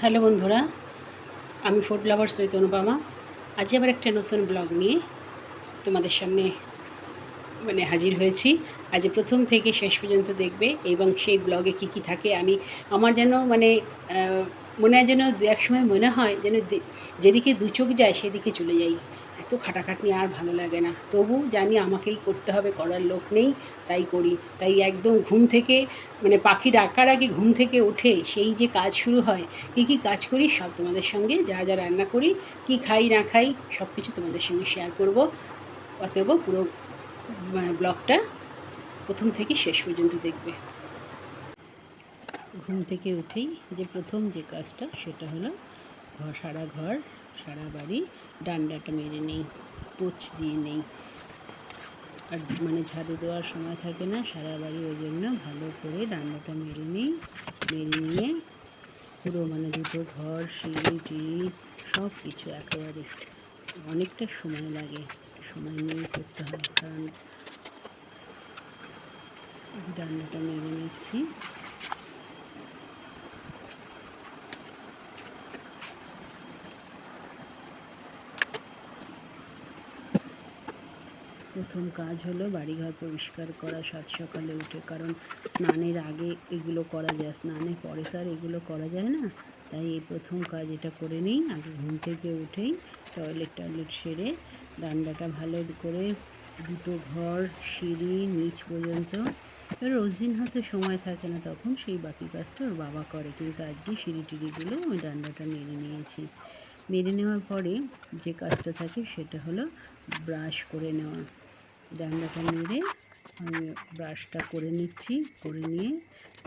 Hello বন্ধুরা, আমি food lovers with Anupama. আজ আবার একটা নতুন ব্লগ নিয়ে তোমাদের সামনে হাজির হয়েছি। আজ প্রথম থেকে শেষ পর্যন্ত দেখবে এবং সেই ব্লগে কি কি থাকে আমার যেন মনে হয় যেন এক সময় মনে হয় যেন যেদিকে দু চোখ যায় সেদিকে চলে যাই। এত খাটাখাটনি আর ভালো লাগে না, তবু জানি আমাকেই করতে হবে, করার লোক নেই, তাই করি। তাই একদম ঘুম থেকে পাখি ডাকার আগে ঘুম থেকে উঠে সেই যে কাজ শুরু হয়, কী কাজ করি সব তোমাদের সঙ্গে, যা যা রান্না করি, কি খাই না খাই সব কিছু তোমাদের সঙ্গে শেয়ার করব। অতএব পুরো ব্লগটা প্রথম থেকে শেষ পর্যন্ত দেখবে। ঘুম থেকে উঠেই যে প্রথম যে কাজটা সেটা হলো ঘর সারা বাড়ি ডান্ডাটা মেরে নেই, পোছ দিয়ে নেই। আর ঝাড়ু দেওয়ার সময় থাকে না সারা বাড়ি, ওই জন্য ভালো করে ডান্ডাটা মেরে নিই। মেরে নিয়ে পুরো দুটো ঘর, সিঁড়ি টিড়ি সব কিছু একেবারে অনেকটা সময় লাগে, সময় নিয়ে করতে হয়। কারণ ডান্ডাটা মেরে নিচ্ছি। প্রথম কাজ হলো বাড়িঘর পরিষ্কার করা সাত সকালে উঠে, কারণ স্নানের আগে এগুলো করা যায়, স্নানের পরে তো আর এগুলো করা যায় না। তাই এই প্রথম কাজ এটা করে নিই। আগে ঘুম থেকে উঠেই টয়লেট সেরে ডান্ডাটা ভালো করে দুটো ঘর, সিঁড়ি নিচ পর্যন্ত। রোজ দিন হয়তো সময় থাকে না, তখন সেই বাকি কাজটা ওর বাবা করে, কিন্তু আজকে সিঁড়ি টিড়িগুলো ওই ডান্ডাটা মেরে নিয়েছি। মেরে নেওয়ার পরে যে কাজটা থাকে সেটা হলো ব্রাশ করে নেওয়া। ডান্ডাটা মেরে আমি ব্রাশটা করে নিচ্ছি। করে নিয়ে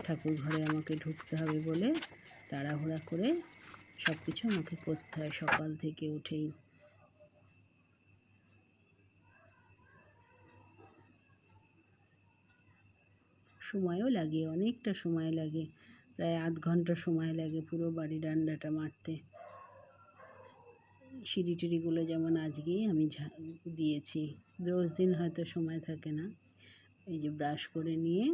ঠাকুর ঘরে আমাকে ঢুকতে হবে বলে তাড়াহুড়া করে সব কিছু আমাকে করতে হয় সকাল থেকে উঠেই। সময়ও লাগে, অনেকটা সময় লাগে, প্রায় আধ ঘন্টা সময় লাগে পুরো বাড়ি ডান্ডাটা মারতে। সিঁড়ি টিড়িগুলো যেমন আজকেই আমি দিয়েছি, রোজ দিন হয়তো সময় থাকে না। এই যে ব্রাশ করে নিয়ে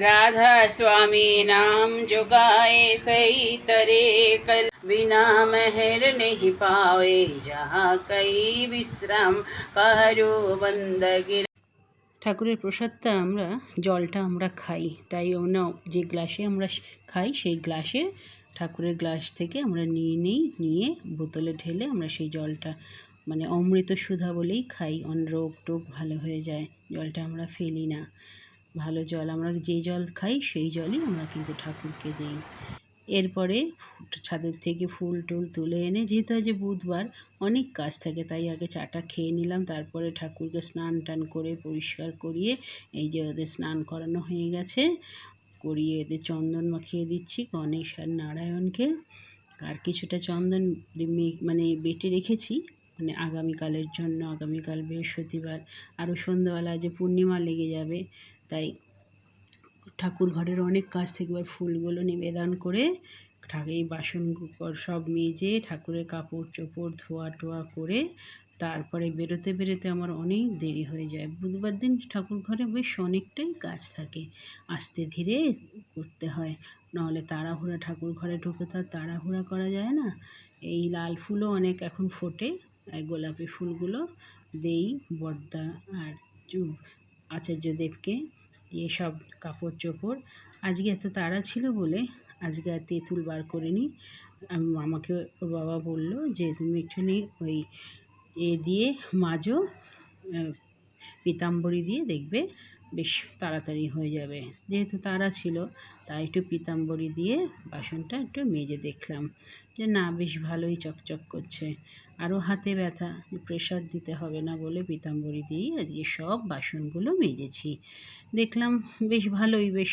राधा स्वामी नाम जोगाए सही तरे कल बिना मेहर नहीं पाए जहाँ कई विश्राम कारो बंदगी। ঠাকুরের প্রসাদটা জলটা আমরা খাই, তাই যে গ্লাসে আমরা খাই সেই গ্লাসে, ঠাকুরের গ্লাস থেকে আমরা নিয়ে বোতলে ঢেলে আমরা সেই জলটা অমৃত সুধা বলেই খাই। রোগ টোগ ভালো হয়ে যায়, জলটা আমরা ফেলি না। ভালো জল, আমরা যে জল খাই সেই জলই আমরা কিন্তু ঠাকুরকে দিই। এরপরে ছাদের থেকে ফুল টুল তুলে এনে, যেহেতু আজ বুধবার অনেক কাজ থাকে, তাই আগে চাটা খেয়ে নিলাম। তারপরে ঠাকুরকে স্নান টান করে পরিষ্কার করিয়ে, এই যে ওদের স্নান করানো হয়ে গেছে, করিয়ে এদের চন্দন মাখিয়ে দিচ্ছি, গণেশ আর নারায়ণকে। আর কিছুটা চন্দন বেটে রেখেছি আগামীকালের জন্য। আগামীকাল বৃহস্পতিবার, আরও সন্ধ্যাবেলা যে পূর্ণিমা লেগে যাবে, তাই ঠাকুর ঘরের অনেক কাজ থেকে এবার ফুলগুলো নিবেদন করে এই বাসন সব মেজে ঠাকুরের কাপড় চোপড় ধোয়া টোয়া করে তারপরে বেরোতে আমার অনেক দেরি হয়ে যায়। বুধবার দিন ঠাকুর ঘরে বেশ অনেকটাই কাজ থাকে, আস্তে ধীরে করতে হয়, নাহলে তাড়াহুড়া ঠাকুর ঘরে ঢুকে তো আর তাড়াহুড়া করা যায় না। এই লাল ফুলও অনেক এখন ফোটে, গোলাপি ফুলগুলো দেই বর্দা আর আচার্যদেবকে দিয়ে সব কাপড় চোপড়। আজকে এত তাড়া ছিল বলে আজকে আর তেঁতুল বার করিনি। আমাকে ওর বাবা বলল যে তুমি একটুখানি ওই দিয়ে মাজো, পিতাম্বরী দিয়ে, দেখবে বেশ তাড়াতাড়ি হয়ে যাবে। যেহেতু তাড়া ছিল তাই একটু পিতাম্বরী দিয়ে বাসনটা একটু মেজে দেখলাম যে না, বেশ ভালোই চকচক করছে। আরও হাতে ব্যথা, প্রেশার দিতে হবে না বলে পিতাম্বরী দিয়েই আজকে সব বাসনগুলো মেজেছি। দেখলাম বেশ ভালোই, বেশ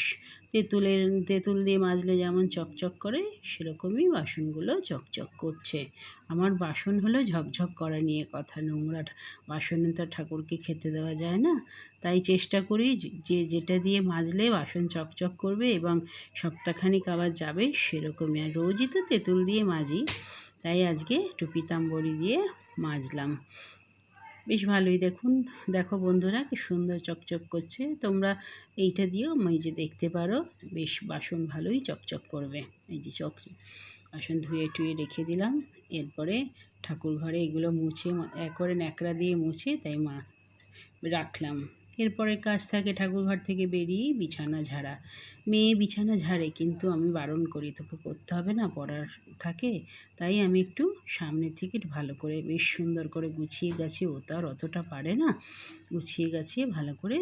তেঁতুল দিয়ে মাজলে যেমন চকচক করে সেরকমই বাসনগুলো চকচক করছে। আমার বাসন হলো ঝকঝক করা নিয়ে কথা, নোংরা বাসনে তো ঠাকুরকে খেতে দেওয়া যায় না। তাই চেষ্টা করি যে যেটা দিয়ে মাজলে বাসন চকচক করবে এবং সপ্তাহখানিক আবার যাবে সেরকমই। আর রোজই তো তেঁতুল দিয়ে মাজি, তাই আজকে একটু পিতাম্বরী দিয়ে মাজলাম। বেশ ভালোই দেখো বন্ধুরা কি সুন্দর চকচক করছে। তোমরা এইটা দিয়েও মেজে দেখতে পারো, বেশ বাসন ভালোই চকচক করবে। এই যে বাসন ধুয়ে টুয়ে রেখে দিলাম। এরপরে ঠাকুর ঘরে এগুলো মুছে করে ন্যাকড়া দিয়ে মুছে তাই রাখলাম। এরপরের কাজ থাকে ঠাকুরঘর থেকে বেরিয়ে বিছানা ঝাড়া। মেয়ে বিছানা ঝাড়ে, কিন্তু আমি বারণ করি, তোকে করতে হবে না, পড়ার থাকে। তাই আমি একটু সামনে থেকে ভালো করে বেশ সুন্দর করে গুছিয়ে গাছিয়ে, ও তো আর অতটা পারে না, গুছিয়ে গাছিয়ে ভালো করে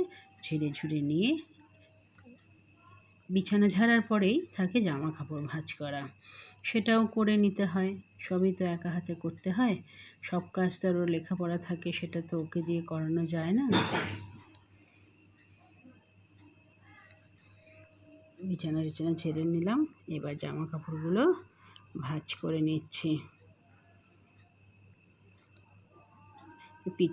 ঝেড়ে ঝুড়ে নিয়ে বিছানা ঝাড়ার পরেই থাকে জামা কাপড় ভাঁজ করা। সেটাও করে নিতে হয়, সবই তো একা হাতে করতে হয়। সব কাজ তো আর ওর লেখাপড়া থাকে, সেটা তো ওকে দিয়ে করানো যায় না। বিছানা ঝেড়ে নিলাম, এবার জামা কাপড়গুলো ভাঁজ করে নিচ্ছি।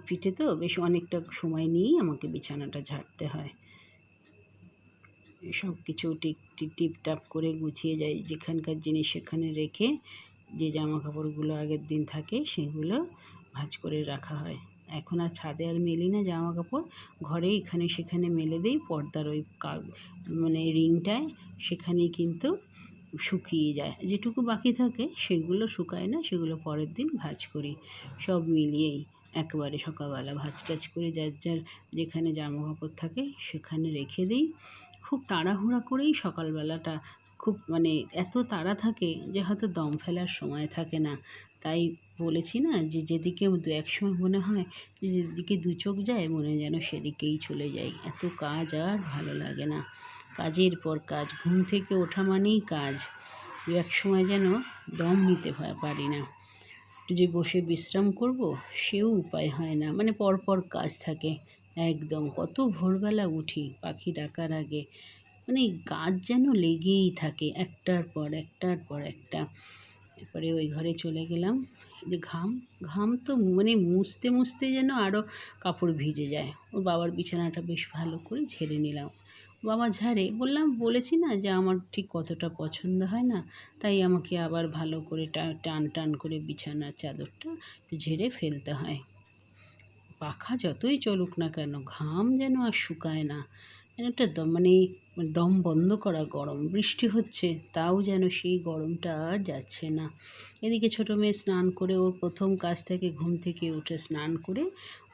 পিঠে তো বেশ অনেকটা সময় নিয়েই আমাকে বিছানাটা ঝাড়তে হয়। সব কিছু টিপটাপ করে গুছিয়ে যাই, যেখানকার জিনিস সেখানে রেখে যে জামা কাপড়গুলো আগের দিন থাকে সেগুলো ভাঁজ করে রাখা হয়। এখন আর ছাদে আর মেলি না জামা কাপড়, ঘরে এখানে সেখানে মেলে দিই পর্দার ওই মানে রিংটায়, সেখানেই কিন্তু শুকিয়ে যায়। যেটুকু বাকি থাকে সেগুলো শুকায় না, সেগুলো পরের দিন ভাঁজ করি। সব মিলিয়েই একবারে সকালবেলা ভাঁজ টাজ করে যার যার যেখানে জামা কাপড় থাকে সেখানে রেখে দিই। খুব তাড়াহুড়া করেই সকালবেলাটা, খুব মানে এত তাড়া থাকে যে হয়তো দম ফেলার সময় থাকে না। তাই বলেছি না যে যেদিকে এক সময় মনে হয় যে যেদিকে দু চোখ যায় মনে যেন সেদিকেই চলে যাই। এত কাজ আর ভালো লাগে না, কাজের পর কাজ, ঘুম থেকে ওঠা মানেই কাজ। এক সময় যেন দম নিতে পারি না, একটু যে বসে বিশ্রাম করব সেও উপায় হয় না, মানে পরপর কাজ থাকে একদম। কত ভোরবেলা উঠি পাখি ডাকার আগে, মানে কাজ যেন লেগেই থাকে একটার পর একটা। এরপরে ওই ঘরে চলে গেলাম। যে ঘাম তো মানে মুছতে যেন আরও কাপড় ভিজে যায়। ওর বাবার বিছানাটা বেশ ভালো করে ঝেড়ে নিলাম। বাবা ঝাড়ে, বলেছি না যে আমার ঠিক কতটা পছন্দ হয় না, তাই আমাকে আবার ভালো করে টান করে বিছানার চাদরটা ঝেড়ে ফেলতে হয়। পাখা যতই চলুক না কেন, ঘাম যেন আর শুকায় না, যেন একটা মানে দম বন্ধ করা গরম। বৃষ্টি হচ্ছে তাও যেন সেই গরমটা আর যাচ্ছে না। এদিকে ছোটো মেয়ে স্নান করে, ওর প্রথম কাজ থেকে ঘুম থেকে উঠে স্নান করে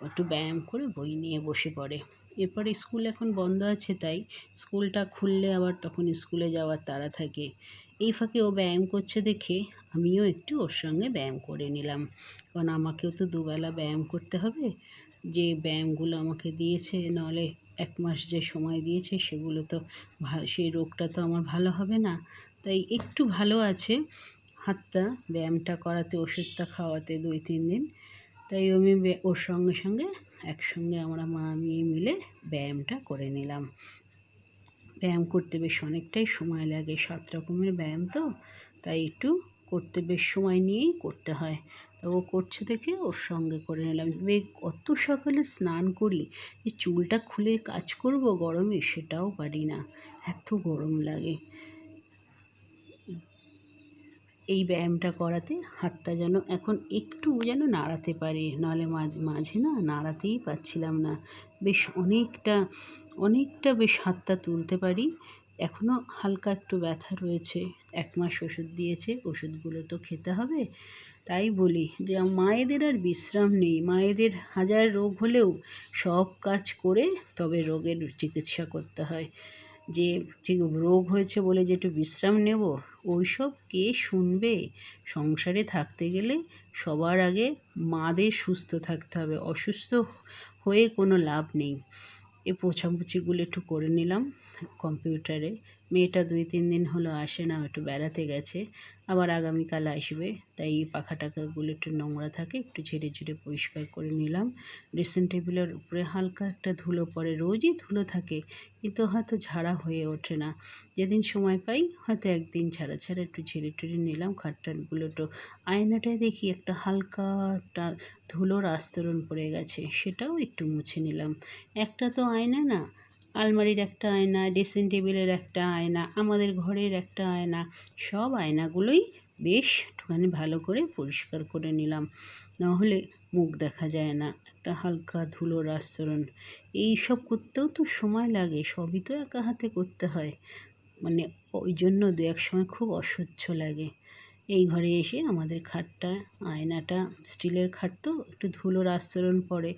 একটু ব্যায়াম করে বই নিয়ে বসে পড়ে। এরপরে স্কুল এখন বন্ধ আছে, তাই স্কুলটা খুললে আবার তখন স্কুলে যাওয়ার তাড়া থাকে। এই ফাঁকে ও ব্যায়াম করছে দেখে আমিও একটু ওর সঙ্গে ব্যায়াম করে নিলাম, কারণ আমাকেও তো দুবেলা ব্যায়াম করতে হবে। যে ব্যায়ামগুলো আমাকে দিয়েছে, নাহলে 1 মাস যে সময় দিয়েছে সেগুলো তো সেই রোগটা তো আমার ভালো হবে না। তাই একটু ভালো আছে হাতটা, ব্যায়ামটা করাতে, ওষুধটা খাওয়াতে 2-3 দিন। তাই আমি ওর সঙ্গে একসঙ্গে আমরা মা মেয়ে মিলে ব্যায়ামটা করে নিলাম। ব্যায়াম করতে বেশ অনেকটাই সময় লাগে, 7 রকমের ব্যায়াম তো, তাই একটু করতে বেশ সময় নিয়েই করতে হয়। তা ও করছে দেখে ওর সঙ্গে করে নিলাম। অত সকালে স্নান করি যে চুলটা খুলে কাজ করব গরমে, সেটাও পারি না, এত গরম লাগে। এই ব্যায়ামটা করাতে হাতটা যেন এখন একটু যেন নাড়াতে পারি, নাহলে মাঝে না নাড়াতেই পারছিলাম না। বেশ অনেকটা বেশ হাতটা তুলতে পারি। এখনও হালকা একটু ব্যথা রয়েছে, 1 মাস ওষুধ দিয়েছে, ওষুধগুলো তো খেতে হবে। তাই বলি যে মায়েদের আর বিশ্রাম নেই। মায়েদের হাজার রোগ হলেও সব কাজ করে তবে রোগের চিকিৎসা করতে হয়। যে রোগ হয়েছে বলে যে একটু বিশ্রাম নেব, ওইসব কে শুনবে? সংসারে থাকতে গেলে সবার আগে মাদের সুস্থ থাকতে হবে, অসুস্থ হয়ে কোনো লাভ নেই। এই পোছাপুছিগুলো একটু করে নিলাম কম্পিউটারে। মেয়েটা 2-3 দিন হলো আসে না, একটু বেড়াতে গেছে, আবার আগামীকাল আসবে। তাই পাখা টাকাগুলো একটু নোংরা থাকে, একটু ঝেড়ে পরিষ্কার করে নিলাম। ড্রেসিং টেবিলের উপরে হালকা একটা ধুলো পড়ে, রোজই ধুলো থাকে, কিন্তু হয়তো ঝাড়া হয়ে ওঠে না। যেদিন সময় পাই হয়তো একদিন ছাড়া একটু ঝেড়ে নিলাম। খাটটানগুলো একটু আয়নাটায় দেখি একটা হালকা একটা ধুলোর আস্তরণ পড়ে গেছে, সেটাও একটু মুছে নিলাম। একটা তো আয়না না, আলমারির একটা আয়না, ড্রেসিং টেবিলের একটা আয়না, আমাদের ঘরের একটা আয়না, সব আয়নাগুলোই বেশ একটুখানি ভালো করে পরিষ্কার করে নিলাম, নাহলে মুখ দেখা যায় না, একটা হালকা ধুলোর আস্তরণ। এই সব করতেও তো সময় লাগে, সবই তো একা হাতে করতে হয়, মানে ওই জন্য দু এক সময় খুব অসহ্য লাগে। এই ঘরে এসে আমাদের খাটটা, আয়নাটা স্টিলের খাট তো একটু ধুলোর আস্তরণ পড়ে।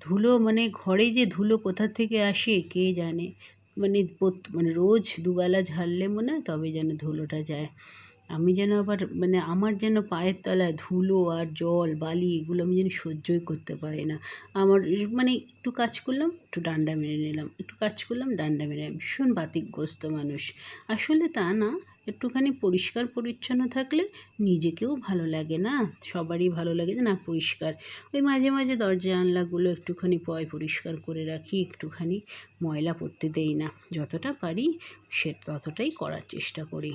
ধুলো মানে ঘরে যে ধুলো কোথা থেকে আসে কে জানে, মানে মানে রোজ দুবেলা ঝাড়লে মনে হয় তবে যেন ধুলোটা যায়। আমি যেন আবার মানে আমার যেন পায়ের তলায় ধুলো আর জল বালি এগুলো আমি যেন সহ্যই করতে পারি না। আমার মানে একটু কাজ করলাম একটু ডান্ডা মেরে নিলাম, একটু কাজ করলাম ডান্ডা মেরে নিলাম। ভীষণ বাতিকগ্রস্ত মানুষ। আসলে তা না, একটুখানি পরিষ্কার পরিচ্ছন্ন থাকলে নিজেকেও ভালো লাগে না, সবারই ভালো লাগে যে না পরিষ্কার। ওই মাঝে মাঝে দরজা জানলাগুলো একটুখানি পরিষ্কার করে রাখি, একটুখানি ময়লা পড়তে দেই না, যতটা পারি সে ততটাই করার চেষ্টা করি,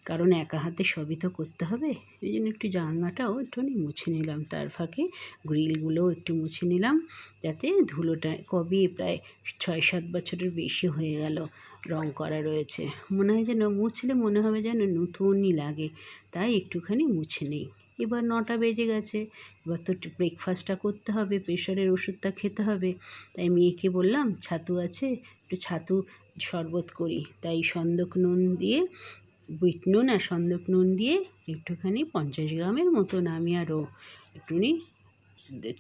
কারণ একা হাতে সবই তো করতে হবে। এই জন্য একটু জানলাটাও একটুখানি মুছে নিলাম, তার ফাঁকে গ্রিলগুলোও একটু মুছে নিলাম, যাতে ধুলোটা কবে প্রায় 6-7 বছরের বেশি হয়ে গেল রং করা রয়েছে, মনে হয় যেন মুছলে মনে হবে যেন নতুনই লাগে, তাই একটুখানি মুছে নিই। এবার 9টা বেজে গেছে, এবার তো ব্রেকফাস্টটা করতে হবে, প্রেশারের ওষুধটা খেতে হবে। তাই মেয়েকে বললাম ছাতু আছে, একটু ছাতু শরবত করি, তাই সন্দক নুন দিয়ে, বিট নুন আর সন্দক নুন দিয়ে একটুখানি 50 গ্রামের মতন আমি আরও একটুখানি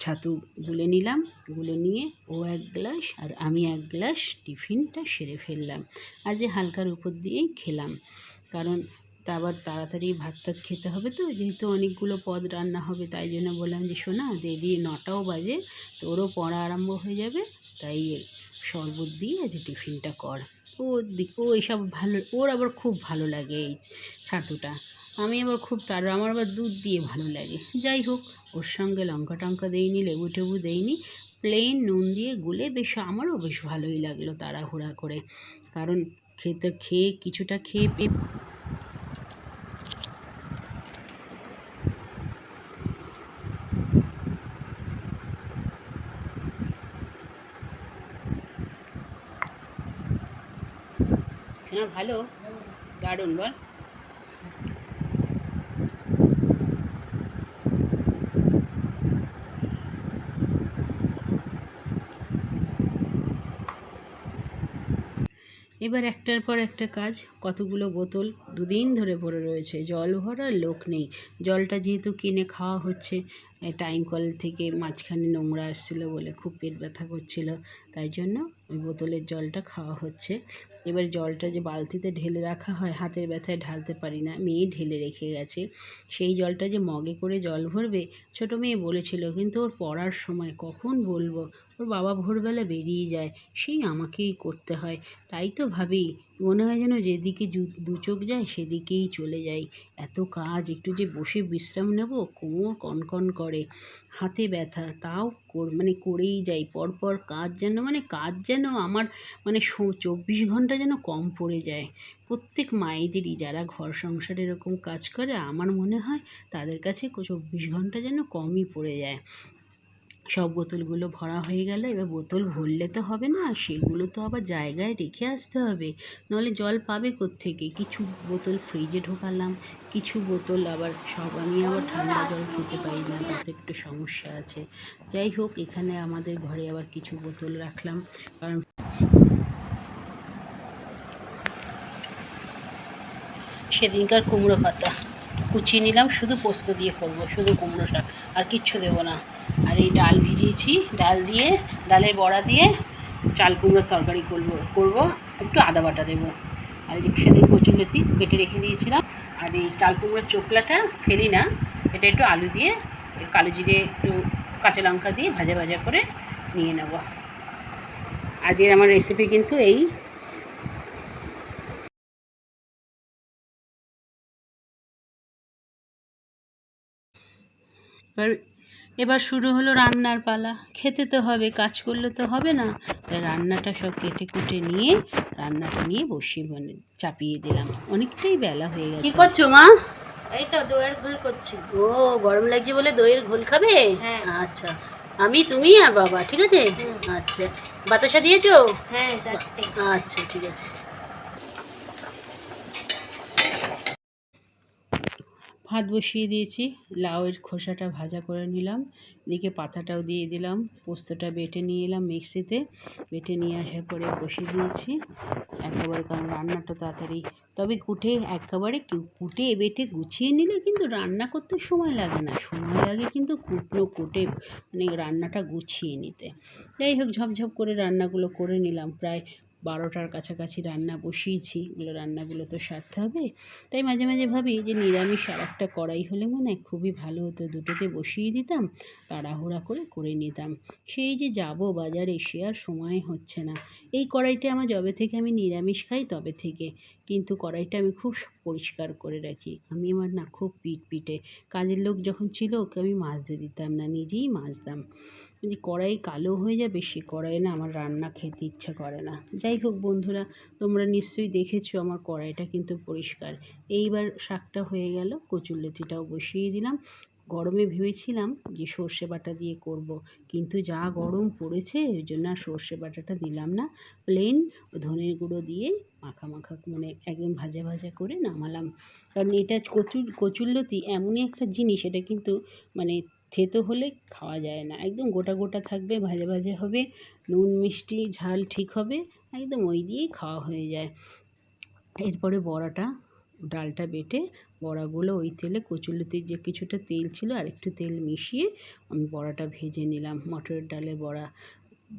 ছাতু গুলে নিলাম, গুলে নিয়ে ও 1 গ্লাস আর আমি 1 গ্লাস টিফিনটা সেরে ফেললাম। আজ হালকার উপর দিয়েই খেলাম, কারণ তা আবার তাড়াতাড়ি ভাত টাত খেতে হবে তো, যেহেতু অনেকগুলো পদ রান্না হবে, তাই জন্য বললাম যে শোনা দেরি 9টাও বাজে, তোরও পড়া আরম্ভ হয়ে যাবে, তাই শরবত দিয়ে আজ টিফিনটা কর। ও এইসব ভালো, ওর আবার খুব ভালো লাগে এই ছাতুটা। আমি আবার খুব আমার আবার দুধ দিয়ে ভালো লাগে। যাই হোক, ওর সঙ্গে লঙ্কা টঙ্কা দেইনি, লেবু টেবু দেইনি, প্লেন নুন দিয়ে গুলে বেশ আমারও বেশ ভালোই লাগলো তাড়াহুড়া করে, কারণ খেয়ে কিছুটা খেয়ে ভালো দারুণ বল। এবার একটার পর একটা কাজ, কতগুলো বোতল 2 দিন ধরে ভরে রয়েছে, জল ভরার লোক নেই। জলটা যেহেতু কিনে খাওয়া হচ্ছে, টাইম কল থেকে মাঝখানে নোংরা আসছিলো বলে খুব পেট ব্যথা করছিল, তাই জন্য ওই বোতলের জলটা খাওয়া হচ্ছে। এবার জলটা যে বালতিতে ঢেলে রাখা হয়, হাতের ব্যথায় ঢালতে পারি না, মেয়ে ঢেলে রেখে গেছে। সেই জলটা যে মগে করে জল ভরবে, ছোটো মেয়ে বলেছিল, কিন্তু ওর পড়ার সময় কখন বলবো, ওর বাবা ভোরবেলা বেরিয়ে যায়, সেই আমাকেই করতে হয়। তাই তো ভাবি, মনে হয় যেন যেদিকে দু চোখ যায় সেদিকেই চলে যাই, এত কাজ, একটু যে বসে বিশ্রাম নেব কোমর কনকন করে, হাতে ব্যথা, তাও মানে করেই যাই, পরপর কাজ যেন আমার মানে 24 ঘন্টা যেন কম পড়ে যায়। প্রত্যেক মায়েদেরই যারা ঘর সংসারে এরকম কাজ করে, আমার মনে হয় তাদের কাছে 24 ঘন্টা যেন কমই পড়ে যায়। সব বোতলগুলো ভরা হয়ে গেল, এবার বোতল ভরলে তো হবে না, সেগুলো তো আবার জায়গায় রেখে আসতে হবে, নাহলে জল পাবে কোত্থেকে। কিছু বোতল ফ্রিজে ঢোকালাম, কিছু বোতল আবার আমি আবার ঠান্ডা জল খেতে পারি না, তাতে একটু সমস্যা আছে। যাই হোক, এখানে আমাদের ঘরে আবার কিছু বোতল রাখলাম, কারণ সেদিনকার কুমড়ো পাতা কুচিয়ে নিলাম, শুধু পোস্ত দিয়ে করব, শুধু কুমড়ো শাক, আর কিচ্ছু দেবো না। আর এই ডাল ভিজিয়েছি, ডালের বড়া দিয়ে চাল কুমড়োর তরকারি করব, একটু আদা বাটা দেবো। আর এই যে সেদিন কচুরলতি কেটে রেখে দিয়েছিলাম, আর এই চাল কুমড়োর চোখলাটা ফেলি না, এটা একটু আলু দিয়ে, কালো জিরে একটু কাঁচা লঙ্কা দিয়ে ভাজা ভাজা করে নিয়ে নেব। আজকের আমার রেসিপি কিন্তু এই। এবার শুরু হলো রান্নার পালা, খেতে তো হবে, কাজ করলে তো হবে না, তাই রান্নাটা সব কেটে কুটে নিয়ে রান্নাটা নিয়ে মানে চাপিয়ে দিলাম, অনেকটাই বেলা হয়ে গেছে। কি করছো মা? এই তো দইয়ের ঘোল করছি। ও, গরম লাগছে বলে দইয়ের ঘোল খাবে? হ্যাঁ। আচ্ছা, আমি তুমি আর বাবা, ঠিক আছে? আচ্ছা, বাতাসা দিয়েছো? হ্যাঁ, 4টে। আচ্ছা, ঠিক আছে। ভাত বসিয়ে দিয়েছি, লাউয়ের খোসাটা ভাজা করে নিলাম, এদিকে পাতাটাও দিয়ে দিলাম, পোস্তটা বেটে নিয়ে এলাম মিক্সিতে, বেটে নিয়ে আসার পরে বসিয়ে দিয়েছি একেবারে, কারণ রান্নাটা তাড়াতাড়ি, তবে কুটে বেটে গুছিয়ে নিলে কিন্তু রান্না করতে সময় লাগে না, সময় লাগে কিন্তু কুটে মানে রান্নাটা গুছিয়ে নিতে। যাই হোক, ঝপঝপ করে রান্নাগুলো করে নিলাম, প্রায় 12টার কাছাকাছি রান্না বসিয়েছি, রান্নাগুলো তো সারতে হবে। তাই মাঝে মাঝে ভাবি যে নিরামিষ আর একটা কড়াই হলে মনে হয় খুবই ভালো হতো, দুটোকে বসিয়ে দিতাম, তাড়াহুড়া করে নিতাম। সেই যে যাব বাজারে, সে আর সময় হচ্ছে না। এই কড়াইটা আমার যবে থেকে আমি নিরামিষ খাই তবে থেকে, কিন্তু কড়াইটা আমি খুব পরিষ্কার করে রাখি। আমার না খুব পিঠে, কাজের লোক যখন ছিল ওকে আমি মাজতে দিতাম না, নিজেই মাজতাম। যদি কড়াই কালো হয়ে যাবে, সে কড়াইয়ে না আমার রান্না খেতে ইচ্ছা করে না। যাই হোক বন্ধুরা, তোমরা নিশ্চয়ই দেখেছো আমার কড়াইটা কিন্তু পরিষ্কার। এইবার শাকটা হয়ে গেল, কচুরলতিটাও বসিয়ে দিলাম। গরমে ভেবেছিলাম যে সর্ষে বাটা দিয়ে করব, কিন্তু যা গরম পড়েছে ওই জন্য আর সর্ষে বাটাটা দিলাম না, প্লেন ধনের গুঁড়ো দিয়ে মাখা মানে একদম ভাজা ভাজা করে নামালাম। কারণ এটা কচুরলতি এমনই একটা জিনিস, এটা কিন্তু মানে থেতো হলে খাওয়া যায় না, একদম গোটা গোটা থাকবে, ভাজা ভাজা হবে, নুন মিষ্টি ঝাল ঠিক হবে, একদম ওই দিয়েই খাওয়া হয়ে যায়। এরপরে ডালটা বেটে বড়াগুলো ওই তেলে, কচুরলতির যে কিছুটা তেল ছিল আর একটু তেল মিশিয়ে আমি বড়াটা ভেজে নিলাম, মটরের ডালের বড়া।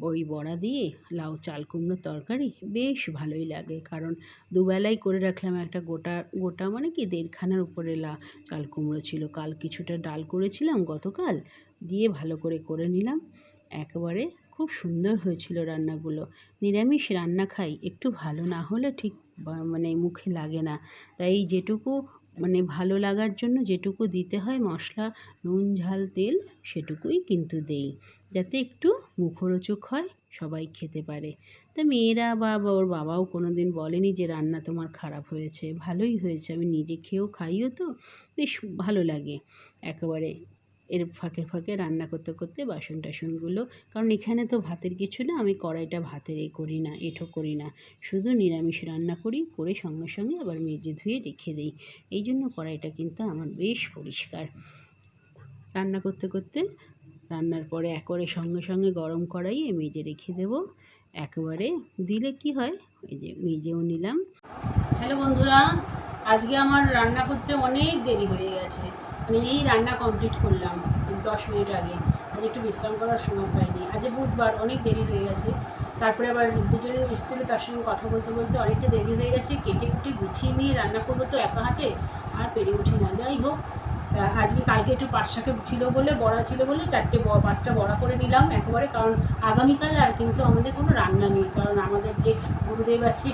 ওই বড়া দিয়ে লাউ চাল কুমড়োর তরকারি বেশ ভালোই লাগে, কারণ দুবেলাই করে রাখলাম, একটা গোটা মানে কি 1.5খানার উপরে চাল কুমড়ো ছিল, কাল কিছুটা ডাল করেছিলাম গতকাল, দিয়ে ভালো করে নিলাম একেবারে। খুব সুন্দর হয়েছিল রান্নাগুলো। নিরামিষ রান্না খাই, একটু ভালো না হলে ঠিক মানে মুখে লাগে না। তাই যেটুকু মানে ভালো লাগার জন্য যেটুকু দিতে হয় মশলা, নুন ঝাল তেল, সেটুকুই কিন্তু দেই, যাতে একটু মুখরোচক হয়, সবাই খেতে পারে। তা মেয়েরা বা ওর বাবাও কোনো দিন বলেনি যে রান্না তোমার খারাপ হয়েছে, ভালোই হয়েছে, আমি নিজে খেয়েও খাইও তো, বেশ ভালো লাগে একেবারে। এর ফাঁকে রান্না করতে বাসন টাসনগুলো, কারণ এখানে তো ভাতের কিছু না, আমি কড়াইটা ভাতের করি না, এঁঠো করি না, শুধু নিরামিষ রান্না করি, করে সঙ্গে সঙ্গে আবার মেজে ধুয়ে রেখে দিই। এই জন্য কড়াইটা কিন্তু আমার বেশ পরিষ্কার। রান্না করতে রান্নার পরে একেবারে সঙ্গে গরম কড়াইয়ে মেজে রেখে দেবো, একেবারে দিলে কি হয়, এই যে মেজেও নিলাম। হ্যালো বন্ধুরা, আজকে আমার রান্না করতে অনেক দেরি হয়ে গেছে, মানে এই রান্না কমপ্লিট করলাম 10 মিনিট আগে, আজ একটু বিশ্রাম করার সময় পাইনি, আজ বুধবার, অনেক দেরি হয়ে গেছে। তারপরে আবার দুজনে এসেছিলো, তার সঙ্গে কথা বলতে অনেকটা দেরি হয়ে গেছে, কেটে গুছিয়ে নিয়ে রান্না করবো তো একা হাতে, আর পেরে উঠি না। যাই হোক, কালকে একটু পাট শাক ছিল বলে, বড়া ছিল বলে 5টা বড়া করে নিলাম একেবারে, কারণ আগামীকাল আর কিন্তু আমাদের কোনো রান্না নেই, কারণ আমাদের যে গুরুদেব আছে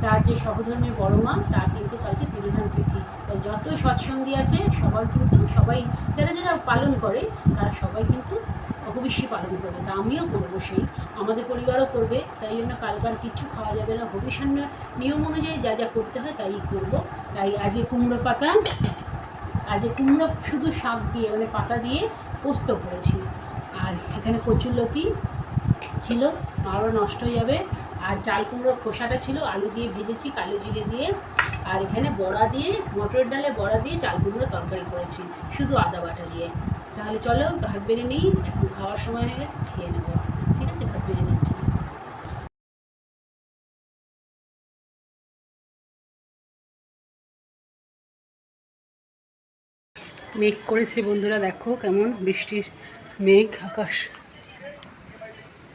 তার যে সহধর্মী বড় মা, তার কিন্তু কালকে তিরোধান তিথি। তাই যত সৎসঙ্গী আছে সবাই যারা পালন করে, তারা সবাই কিন্তু হবিষ্যি পালন করবে, তা আমিও করবো, আমাদের পরিবারও করবে, তাই জন্য কালকার কিচ্ছু খাওয়া যাবে না, হবিষ্যান্নের নিয়ম অনুযায়ী যা করতে হয় তাই করবো। তাই আজকে কুমড়ো শুধু শাক দিয়ে মানে পাতা দিয়ে পোস্ত করেছি, আর এখানে কচুরলতি ছিল, আরও নষ্ট হয়ে যাবে, আর চাল কুমড়োর খোসাটা ছিল, আলু দিয়ে ভেজেছি কালো জিরে দিয়ে, আর এখানে মটরের ডালে বড়া দিয়ে চাল কুমড়োর তরকারি করেছি শুধু আদা বাটা দিয়ে। তাহলে চলো ভাত বেড়ে নিই, এখন খাওয়ার সময় হয়ে গেছে, খেয়ে নেবো। ঠিক আছে, ভাত বেড়ে নিচ্ছি। মেঘ করেছে বন্ধুরা, দেখো কেমন বৃষ্টির মেঘ, আকাশ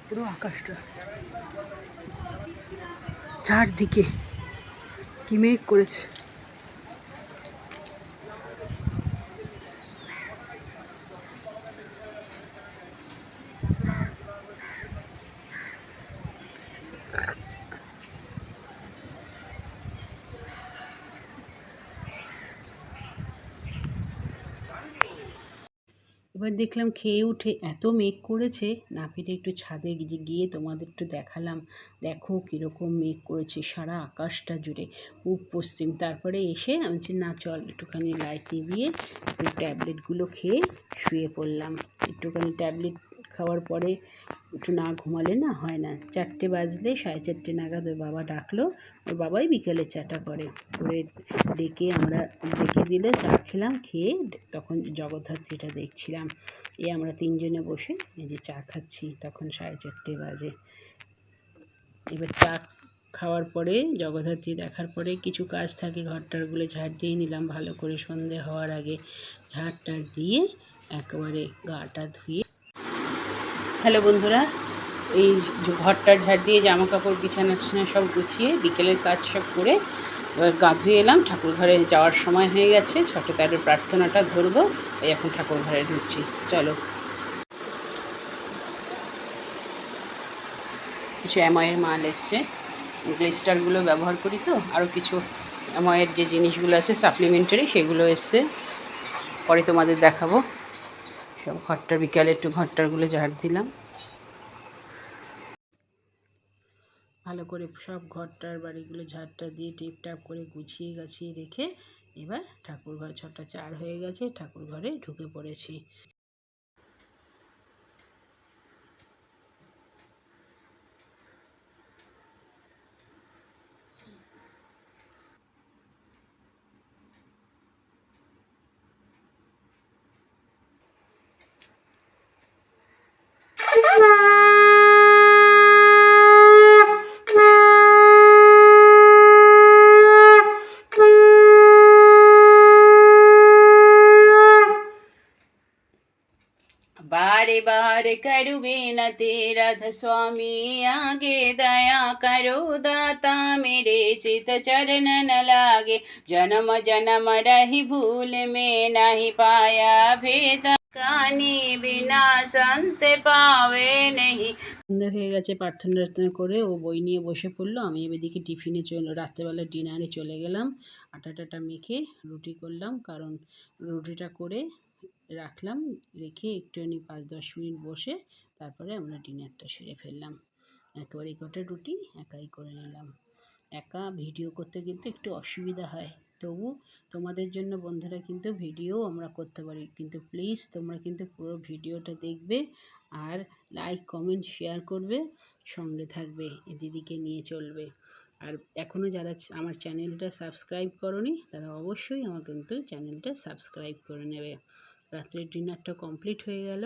পুরো, আকাশটা চারদিকে কি মেঘ করেছে। এবার দেখলাম খেয়ে উঠে এত মেঘ করেছে, না পেরে একটু ছাদে গিয়ে তোমাদের একটু দেখালাম, দেখো কীরকম মেঘ করেছে সারা আকাশটা জুড়ে, পূব পশ্চিম। তারপরে এসে আমি বলছি না চল একটুখানি লাইট নিভিয়ে একটু ট্যাবলেটগুলো খেয়ে শুয়ে পড়লাম। একটুখানি ট্যাবলেট খাওয়ার পরে একটু না ঘুমালে না হয় না। 4টে বাজলে 4:30 নাগাদ ওর বাবা ডাকলো। ওর বাবাই বিকেলে চাটা করে ডেকে দিলে চা খেলাম। খেয়ে তখন জগদ্ধাত্রীটা দেখছিলাম। আমরা 3 জনে বসে এই যে চা খাচ্ছি। তখন 4:30 বাজে। এবার চা খাওয়ার পরে জগদ্ধাত্রী দেখার পরে কিছু কাজ থাকে, ঘরটারগুলো ঝাড় দিয়ে নিলাম ভালো করে। সন্ধে হওয়ার আগে ঝাড় দিয়ে একেবারে গাটা ধুয়ে। হ্যালো বন্ধুরা, এই ঘরটার ঝাড় দিয়ে জামা কাপড় বিছানা সব গুছিয়ে বিকেলের কাজ সব করে এবার গা ধুয়ে এলাম। ঠাকুর ঘরে যাওয়ার সময় হয়ে গেছে। 6টে তারের প্রার্থনাটা ধরবো। এই এখন ঠাকুর ঘরে ঢুকছি, চলো। কিছু অ্যাময়ের মাল এসছে, গ্লিস্টারগুলো ব্যবহার করি তো। আরও কিছু অ্যাময়ের যে জিনিসগুলো আছে সাপ্লিমেন্টারি, সেগুলো এসছে, পরে তোমাদের দেখাবো। সব ঘরটার বিকালে একটু ঘরটারগুলো ঝাড় দিলাম ভালো করে। সব ঘরটার বাড়িগুলো ঝাড়টা দিয়ে টিপটাপ করে গুছিয়ে গাছিয়ে রেখে এবার ঠাকুর ঘর 6টা 4 হয়ে গেছে, ঠাকুর ঘরে ঢুকে পড়েছি। बारे बार करू बेनती राधा स्वामी, आगे दया करो दाता, मेरे चित चरण न लागे। जन्म जन्म रही भूल में, नहीं पाया भेद কানি বিনা শান্তে পাবে নেহি। সন্ধ্যে হয়ে গেছে, প্রার্থনা করে ও বই নিয়ে বসে পড়লো। আমি এদিকে টিফিনে রাত্রেবেলা ডিনারে চলে গেলাম। আটা মেখে রুটি করলাম, কারণ রুটিটা করে রাখলাম। রেখে একটুখানি 5-10 মিনিট বসে তারপরে আমরা ডিনারটা সেরে ফেললাম। একেবারে কটা রুটি একাই করে নিলাম। একা ভিডিও করতে কিন্তু একটু অসুবিধা হয়, তবু তোমাদের জন্য বন্ধুরা কিন্তু ভিডিও আমরা করতে পারি। কিন্তু প্লিজ তোমরা কিন্তু পুরো ভিডিওটা দেখবে আর লাইক কমেন্ট শেয়ার করবে, সঙ্গে থাকবে, দিদিকে নিয়ে চলবে। আর এখনও যারা আমার চ্যানেলটা সাবস্ক্রাইব করোনি তারা অবশ্যই আমার কিন্তু চ্যানেলটা সাবস্ক্রাইব করে নেবে। রাত্রের ডিনারটা কমপ্লিট হয়ে গেল।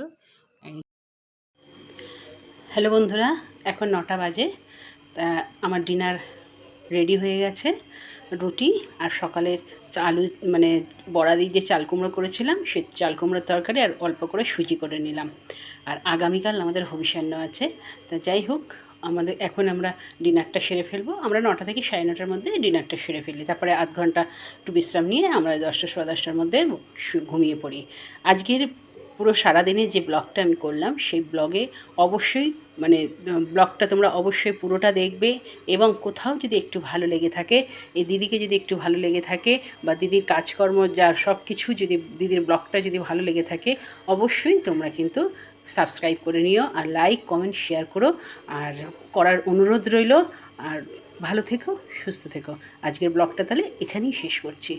হ্যালো বন্ধুরা, এখন 9টা বাজে। তা আমার ডিনার রেডি হয়ে গেছে। রুটি আর সকালের আলু মানে বড়া দিয়ে যে চাল কুমড়ো করেছিলাম, সে চাল কুমড়োর তরকারি আর অল্প করে সুজি করে নিলাম। আর আগামীকাল আমাদের হবিষ্যান্ন আছে। তা যাই হোক, এখন আমরা ডিনারটা সেরে ফেলবো। আমরা 9টা থেকে 9:30টার মধ্যে ডিনারটা সেরে ফেলি। তারপরে আধ ঘন্টা একটু বিশ্রাম নিয়ে আমরা 10টা 10:15টার মধ্যে ঘুমিয়ে পড়ি। আজকের পুরো সারাদিনে যে ব্লগটা আমি করলাম, সেই ব্লগে অবশ্যই ব্লগটা তোমরা অবশ্যই পুরোটা দেখবে। এবং কোথাও যদি একটু ভালো লেগে থাকে, এই দিদিকে যদি একটু ভালো লেগে থাকে, বা দিদির কাজকর্ম যা সব কিছু যদি দিদির ব্লগটা যদি ভালো লেগে থাকে, অবশ্যই তোমরা কিন্তু সাবস্ক্রাইব করে নিও আর লাইক কমেন্ট শেয়ার করো। আর করার অনুরোধ রইল। আর ভালো থেকো, সুস্থ থেকো। আজকের ব্লগটা তাহলে এখানেই শেষ করছি।